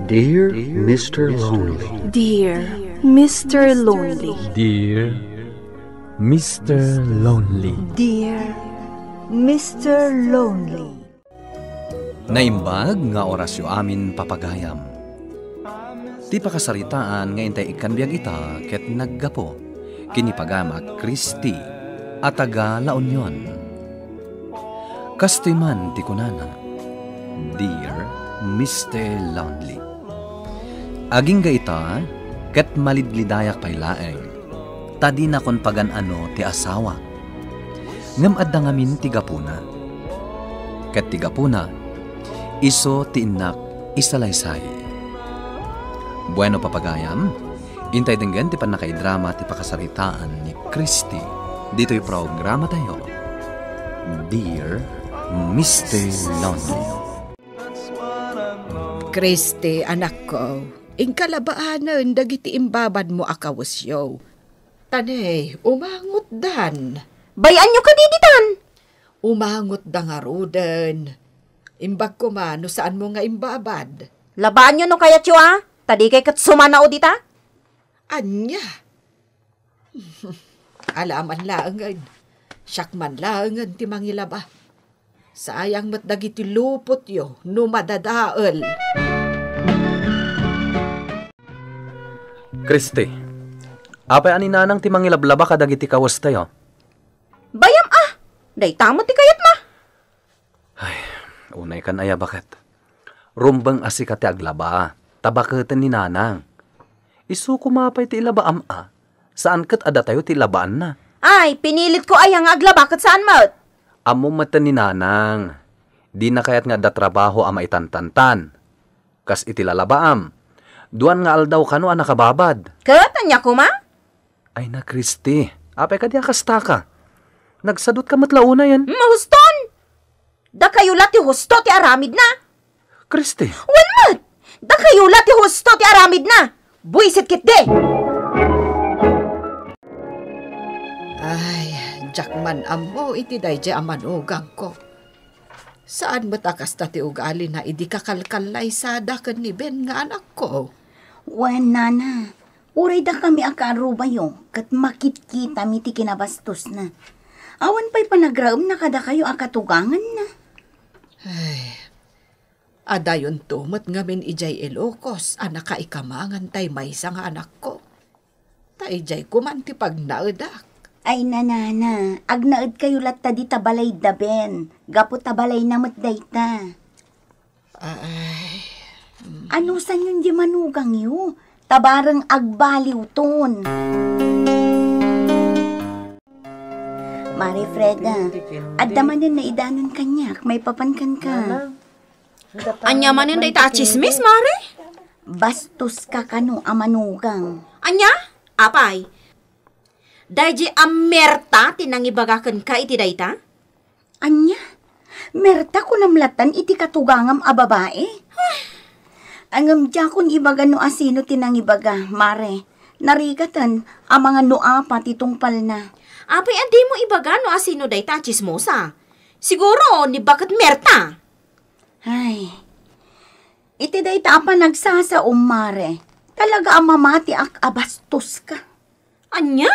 Dear Mr. Lonely. Dear Mr. Lonely. Dear Mr. Lonely. Dear Mr. Lonely. Naimbag nga orasyo amin papagayam. Ti pakasaritaan nga intay ikanbiag ita ket naggapo. Kinipagama Kristi at taga La Union. Kastiman ti kunana. Dear Mr. Lonely. Aging gaita, ket malidlidayak pay laeng. Tadi na kon pagan-ano ti asawa. Ngem adda ngamin ti gapuna. Ket ti gapuna, iso ti inak isalaysay. Bueno papagayam, intay denggan ti panakaidrama ti pakasaritaan ni Kristi. Dito'y programa tayo. Dear Mr. Lonely. Kristi, anak ko, ingkalabaanan dagiti imbabad mo akawasyo. Tanay, umangot dan. Bayan nyo ka diditan. Umangot da nga roden. Imbag ko man, no saan mo nga imbabad? Labaan nyo no kaya tiyo Tadi kay katsumana o dita? Anya? Alaman laangan. Syakman laangan ti mangilaba. Sayang mat dagiti lupot yo, no madadaal. Kristi, apay ani nanang ti mangilablaba kadagiti kawas tayo? Bayam day tamo ti kayat na. Ay, unay kan aya bakit? Rumbang asika ti aglaba, tabakatan ni nanang. Isu kumapay ti ilabaam saan kat ada tayo ti labaan na? Ay, pinilit ko ayang aglaba kat saan mat? Amo mata ni nanang, di na kayat nga da trabaho ama itantantan. Kas iti lalabaam, duan nga aldaw kano nakababad. Katanya ko ma? Ay na Kristi, apay ka di akasta ka. Nagsadot ka matlauna yan. Mahuston! Da kayo ti husto ti aramid na. Kristi. Wan mat! Da kayo ti husto ti aramid na. Buisit kit de! Ay, jakman amo iti dayjay amanugang ko. Saan matakas ta ti ugali na idi kakalkalay sada ken ni Ben nga anak ko? Wen nana, uray da kami akaruba yung kat makit-kita mi ti kinabastos na. Awan pa'y panagraam na kada kayo akatugangan na. Ay, adayon tumot ngamin ijay Ilocos, anak ka ikamangan tay maysa nga anak ko. Ta ijay kumanti pag naedak. Ay nanana, agnaed kayo latta di tabalay daben. Gapo tabalay namot dayta. Ay. Ano san yun di manugang yu? Tabarang agbaliw ton. Mari Freda, adda manin na idanon kanyak, may papankan ka. Anya manin day ta chismis, Mare? Bastos ka kano amanugang. Anya? Apay? Dayji amerta tinangibagakan ka iti dayta? Anya? Merta ko namlatan iti katugangam a babae? Angam jakon ibaga no asino tinangibaga, Mare. Narigatan ang mga noa pati tungpal na. Apay andi mo ibaga no asino dayta chismosa. Siguro ni bakit merta? Ay, iti dayta apa nagsasaom, Mare. Talaga ang mamati ak abastos ka. Anya?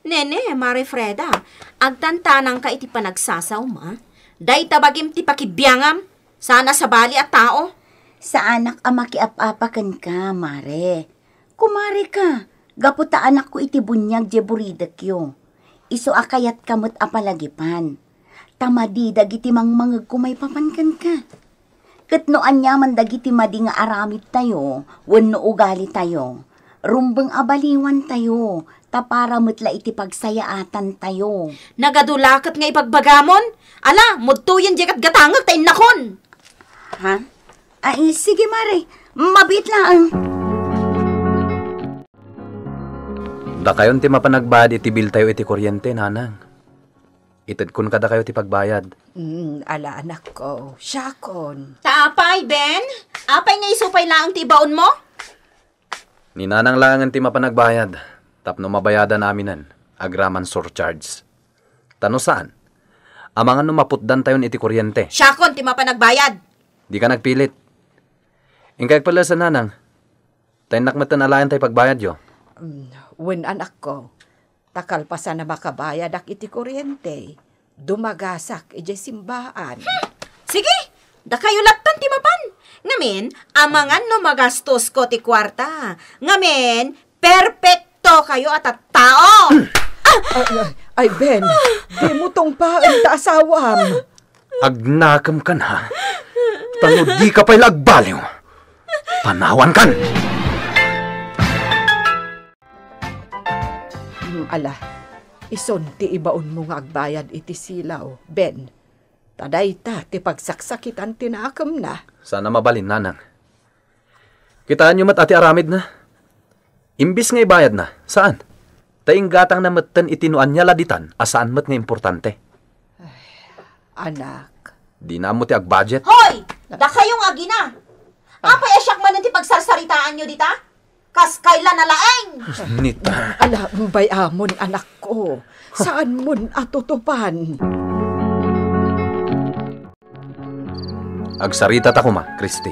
Nene, Mare Freda, agtantanang ka iti panagsasaw ma. Dayta bagim ti pakibiyangam, sana sa bali at tao. Sa anak ang makiap-apakan ka, Mare. Kumare ka, gaputa anak ko iti bunyag je buridak yo. Iso akayat kamot apalagipan. Tamadi dagiti mangmangag kumay papankan ka. Katnoan yaman dagiti madi nga aramid tayo, wenno ugali tayo. Rumbeng abaliwan tayo, tapara mutla iti pagsayaatan tayo. Nagadulakat nga ipagbagamon? Ala, mudtuyan jekat gatangag tayo nakon. Ha? Ay, sige Mare, mabit lang. Da kayon ti mapanagbad iti bil tayo iti kuryente, nanang. Itad kun kada kayo ti pagbayad. Ala anak ko, syakon. Taapay, Ben? Apay nga isupay lang ti baon mo? Ni nanang langan ti mapanagbayad. Tapno mabayadan naminan. Agraman surcharge. Tano saan? Amangan no maputdan tayon iti kuryente. Syakon, ti mapanagbayad. Di ka nagpilit. Ingkay pala sa nanang. Tayo nakmatan alayan tayo pagbayad yo. When anak ko, takal pa sana makabayad ak iti kuryente. Dumagasak iti simbaan. Sige, da kayo laptan ti mapan. Ngamin, amangan no magastos ko ti kwarta. Ngamin, perpekto kayo at tao. Ay, Ben, di mo tong paan ta asawam. Agnakam ka na. Tano di ka pa'y lagbaliw. Panawan kan. Ala, ison ti ibaon mo nga agbayad iti silaw, Ben. Taday ta, ti pagsaksakitan tinakam na. Sana mabalin, nanang. Kitaan nyo mat ati aramid na. Imbis nga ibayad na. Saan? Taing gatang na matan itinuan niya laditan, asaan mat nga importante. Anak. Di na mo ti ag-budget. Hoy! Da kayong agina. Apay asyak man ti pagsarsaritaan nyo dita? Kas kailan na laeng? Nita. Ala, bay amon anak ko. Saan mon atutupan? Agsarita ta ko ma, Christy.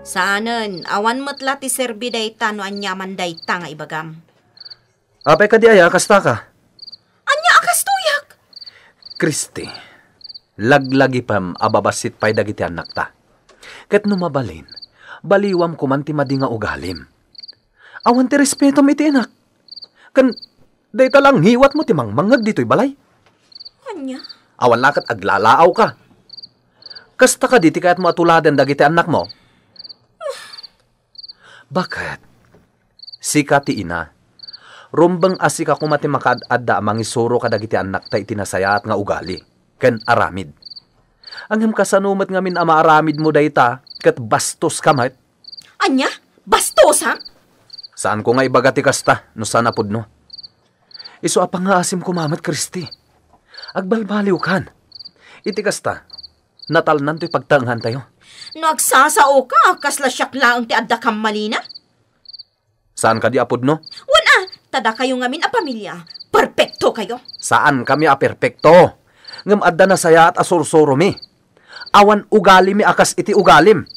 Saanen, awan matla ti serbi dayta no anyaman dayta nga ibagam. Apay ka di aya, kasta ka. Anya akas tuyak? Christy, laglagi pam ababasit pa'y dagiti anak ta. Kat numabalin, baliwam kuman ti madi nga ugalim. Awan ti respeto mi ti anak. Kan, dayta lang hiwat mo ti mangmangag dito'y balay. Anya? Awan lakat aglalaaw ka. Kasta ka diti kaya't mo atuladan dagiti anak mo. Bakit? Sika ti ina. Rumbang asika kumati makaadda mangisuro ka dagiti anak ta itinasayat nga ugali. Ken aramid. Angem kasanumat nga min ama aramid mo dayta ket bastos kamat. Anya? Bastos ha? Saan ko nga ibagati kasta no sana pudno? Isu apang nga asim kumamat, Christy. Agbalbaliw kan. Iti kasta, natalnan to'y pagtanghan tayo. No agsasao ka, kasla siyak laang ti adda kam malina? Saan ka di apod no? Wana, tada kayo ngamin a pamilya. Perpekto kayo. Saan kami a perpekto? Ngam adda na saya at asursuro mi. Awan ugali mi akas iti ugalim.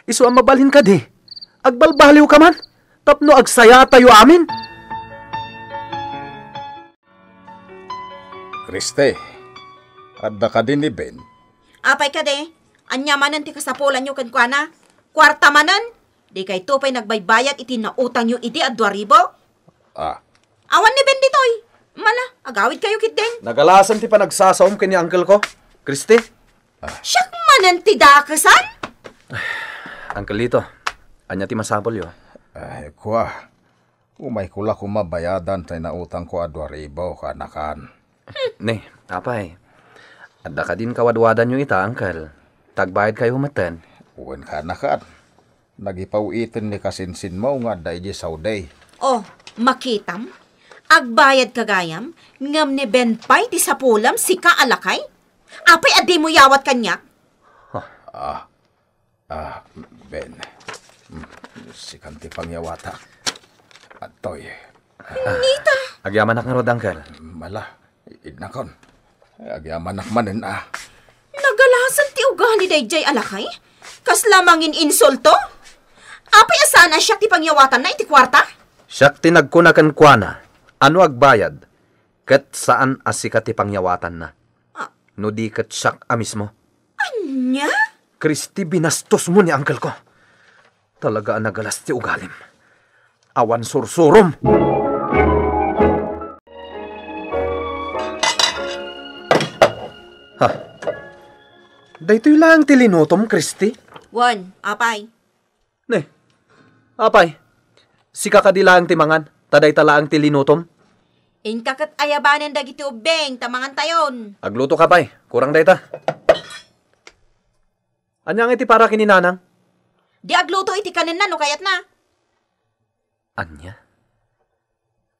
Isu ang mabalhin ka di. Agbalbaliw ka man. Tapno agsaya tayo amin. Kriste, adda ka din ni Ben. Apay ka de, anya manan ti kasapulan nyo kankwana. Kwarta manan, di kay tupay nagbaybayat iti nautang nyo iti at 2,000. Awan ni Ben ditoy. Mala, agawid kayo kitdeng. Nagalasan ti panagsasaom kini uncle ko. Christy? Siyak manan ti dakasan? Uncle Lito, anya ti masapol yo. Ay, kuwa. Umay kula kumabayadan tayo na utang ko a 2,000 kanakan. Ne, apay. Adda ka din kawadwadan nyo ita, uncle. Tagbayad kayo humatan. Uwan kanakan. Nagipawitin ni kasinsin mo nga dahi sauday. Oh, makitam? Agbayad kagayam? Ngam ni Ben Pay ti sapulam si kaalakay? Apay adi mo yawat kanyak? Ben. Si kanti pangyawata. Atoy. Nita! Agyaman nak nga rod, uncle. Mala. Idnakon. Agyaman nakmanin Nagalasan ti ugali dayjay alakay? Kas lamangin insulto? Apay asana siya ti pangyawatan na iti kwarta? Siyak tinagkunakan kuana. Ano agbayad? Kat saan asika ti pangyawatan na? No di kat siyak mismo. Anya? Christy, binastos mo ni uncle ko. Talaga ang nagalas ti ugalim. Awan sursurom. Ha? Daytoy lang ti linutom, Christy. Wan, apay. Ne, apay. Sika ka di lang ti mangan. Taday talaang ti linutom. Inkakat ayabanen dagiti ubeng, tamangan tayon. Agluto ka pay. Kurang dayta. Anyang iti para kininanang? Di agluto iti kanin na no kayat na. Anya?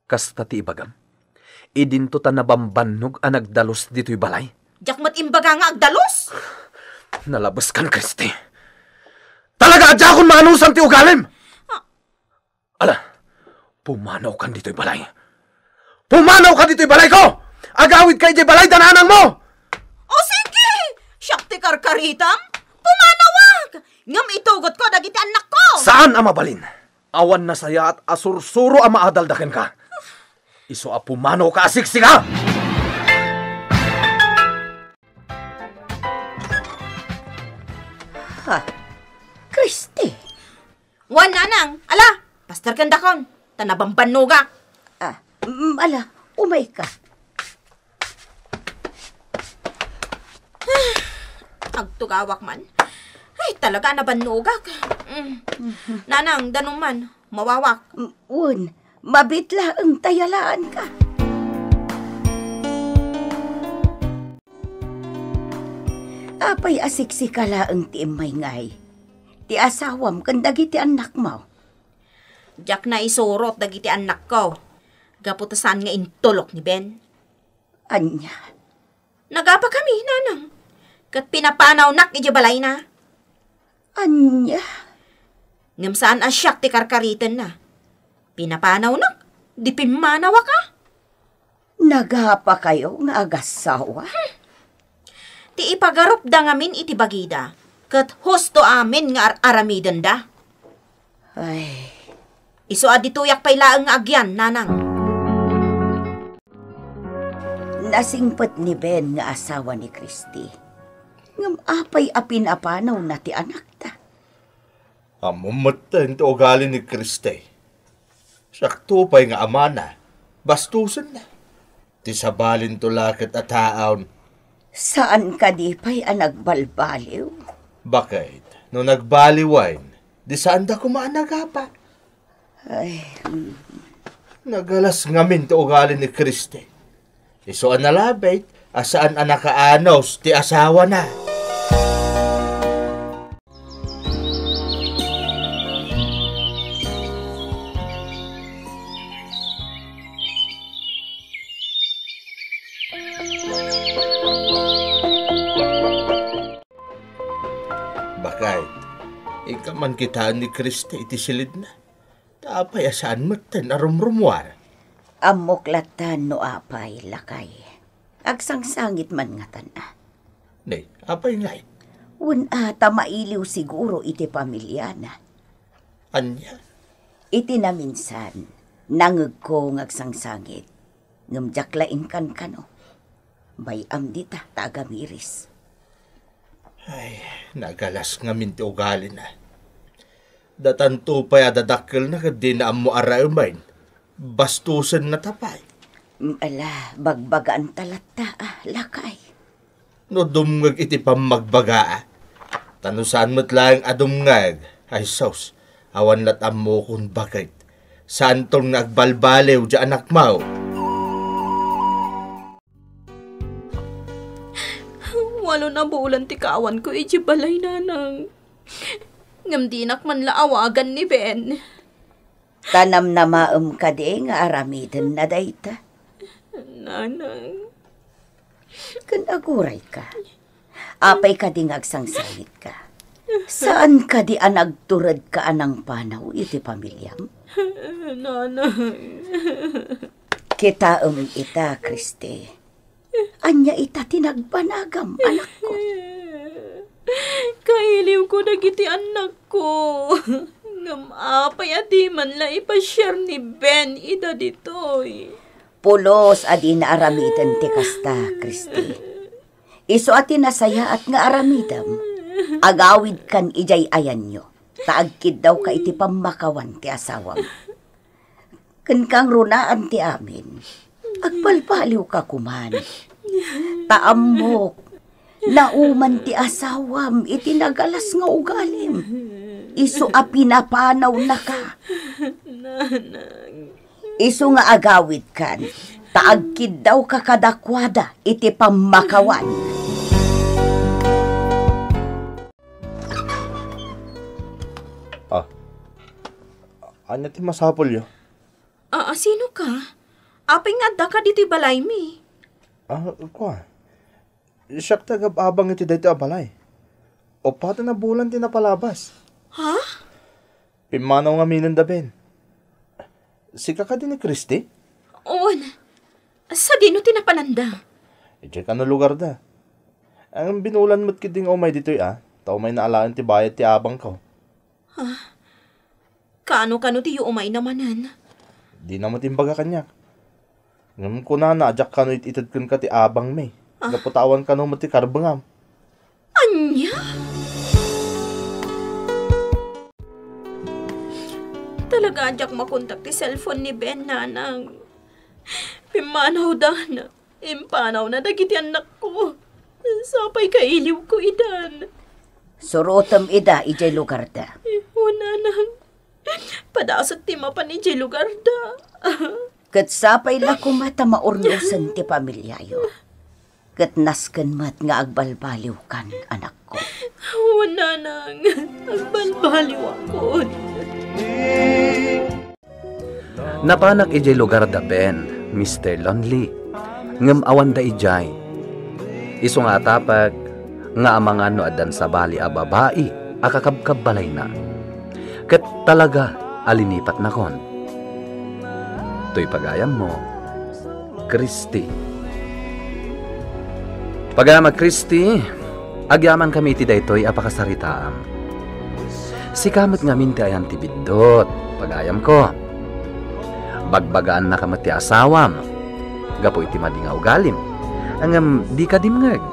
Kasta ti ibagam. Idinto ta nabambannog ang nagdalos dito'y balay. Jakmat imbaga nga agdalos. Nalabas kan, Christy. Talaga adya akong manusan ti ugalim! Ala, pumanaw kan dito'y balay. Pumanaw ka dito'y balay ko! Agawid kay di balay dananang mo! O sige! Siyak ti karkaritam? Pumanaw Ngam itugot ko dagiti anak ko. Saan ang mabalin? Awan na saya at asursuro ang maadaldakan ka. Iso a pumano ka asiksiga! Ha? Christy! Wan nanang, ala, pastor kang dakon, tanabambanno ga. Ala, umay ka. Agtugawak man. Ay, talaga nabanugak. Nanang, danong man, mawawak. Un, mabitla ang tayalaan ka. Apay asiksika ang tiimay ngay. Ti asawam kan dagiti anak mo. Diyak na isurot dagiti anak ko. Gaputasan nga intulok ni Ben. Anya, Nagapa kami, nanang. Kat pinapanaw nak ijabalay na. anya, Ngam saan asyak ti karkaritan na. Pinapanaw nak, di pimanawa ka. nagapa kayo nga agasawa? Ti ipagarup da ngamin iti bagida. Kat husto amin nga aramidan da. Ay, Iso adituyak pay laeng nga agyan, nanang. nasingpet ni Ben nga asawa ni Christy. Ngam apay apin-apanaw na ti anak ta. Amamatan to ugali ni Kriste. Sakto pa'y nga amana. Bastusan na. Ti sabalin to lakit at haon. Saan ka di pa'y anagbalbaliw? Bakit? No nagbaliwain, di saan da kumaanagapa? Ay, Nagalas ngamin to ugali ni Kriste. Iso ang nalabait, asaan ang nakaanos ti asawa na. Bakit? Ika man kita ni Kriste iti silid na. Tapay asaan matan arumrumwar. amoklatan no apay lakay. Agsangsangit man nga tana. Nay, apay ngay. Un ata mailiw siguro iti pamilya na. Anya? Iti na minsan, nangag ko ngagsangsangit. Ngamjaklain kan kano. Bayam dita tagamiris. Ay, nagalas nga minti ugali na. Datanto pa'y adadakil na kadi na amo arayumain. Bastusan na tapay. Ala, bagbagaan talata lakay. No dumngag iti pamagbaga. Tanusan mo't lang adumngag. Ay sos, awan lat amo kung bakit. Saan tong nagbalbalew di anak mau? Walo na buulan ti kaawan ko iti balay, nanang. Ngam dinak man laawagan ni Ben. Tanam na maam ka di nga aramiden na dayta. Nanang. Kanaguray ka. Apay ka di ngagsangsangit ka. Saan ka di anagturad ka anang panaw iti pamilyam? Nanang. Kita ita, Christy. Anya ita tinagbanagam, anak ko. Kailiw ko dagiti anak ko. Ngam apay adi man la ipasyar ni Ben ida ditoy. Pulos adi na aramidan ti kasta, Christy. Iso ati nasaya at nga aramidam. Agawid kan ijay ayan nyo. Taagkid daw ka iti pamakawan ti asawam. Kan kang runaan ti amin. Agpalpaliw ka kuman. Taamok. Nauman ti asawam iti nagalas nga ugalim. Isu a pinapanaw na ka. Isu nga agawid kan. Taagkid daw ka kadakwada iti pamakawan. Anya ti masapol yo? Sino ka? Apay nga da ka diti balay mi. Kwa. Siyak tagababang iti dito abalay. O pata na bulan ti napalabas. Ha? Pimanaw nga minan da Ben. Sika ka din ni Christy? On. Sa dino tinapananda? Ije ka no lugar da. Ang binulan mo't kiding umay dito'y Tao may naalaan ti bayad ti abang ko. Kano ti umay namanan. Di naman timbaga kanyak. Ngam ko na adyak kano ititad kun ka ti abang may. Gaputawan kano mo ti karbangam. Anya? Talaga adyak makontak ti cellphone ni Ben, nanang. Pimanaw na. Impanaw na dagiti anak ko. Sapay kailiw ko idan. Surutom ida, ijay lugar da. Nanang. Padasot ti mapan ijay lugar da. Kat sapay la kumata maurnusan ti pamilyayo. Kat nasken mat nga agbalbaliw kan anak ko. Nanang. Agbalbaliw ako. Napanak ijay lugar da Ben, Mr. Lonely. Ngem awan da ijay. Isu nga tapag, nga amangan no adan sa bali a babae, akakabkab balay na. Kat talaga, alinipat na kon. To'y pagayam mo, Kristi. Pagayam Kristi, agyaman kami iti daytoy apakasaritaam. Sikamot nga minti ayan ti biddot, pagayam ko. Bagbagaan na kamat ti asawam, gapo iti madingaw galim. Angam di ka dimngag.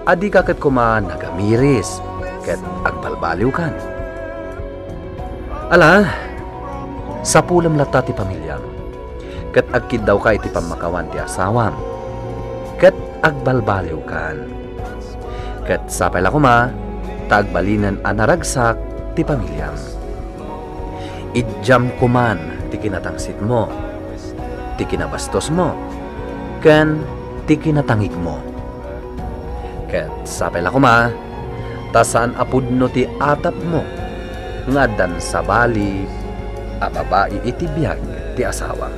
Adi ka kat kuma nagamiris, kat agbalbaliw kan. Ala, sa pulam lata ti pamilyam, kat agkid daw ka iti pamakawan ti asawam, kat agbalbaliw kan. Kat sapay la kuma, tagbalinan anaragsak ti pamilyam. Idjam kuman ti kinatangsit mo, ti kinabastos mo, ken ti kinatangig mo. Ket sapay la kuma, tasan apudno ti atap mo, nga dan sa bali, a babae iti biyag ti asawa.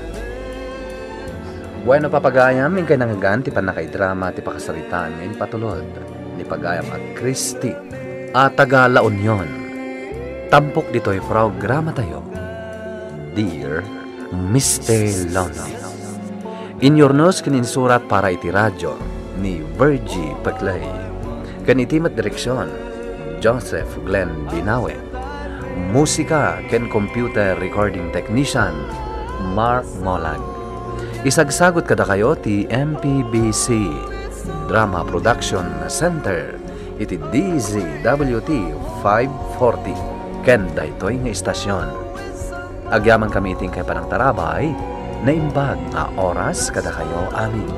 Bueno papagayam, min kay nangagan ti panakaidrama ti pakasaritaan ngayon patulod, ni pagayam at Kristi, at Tagala Union. Tampok dito'y programa tayo. Dear Mr. Lonely. Inyornos kininsurat para iti radyo ni Virgie Paclay. Kanitimat direksyon, Joseph Glenn Binawe. Musika ken computer recording technician, Mark Molag. Isagsagot kada kayo ti MPBC Drama Production Center iti DZWT 540 ken daytoy nga istasyon. Agyaman kami iting kay panang tarabay na imbag nga oras kada kayo amin.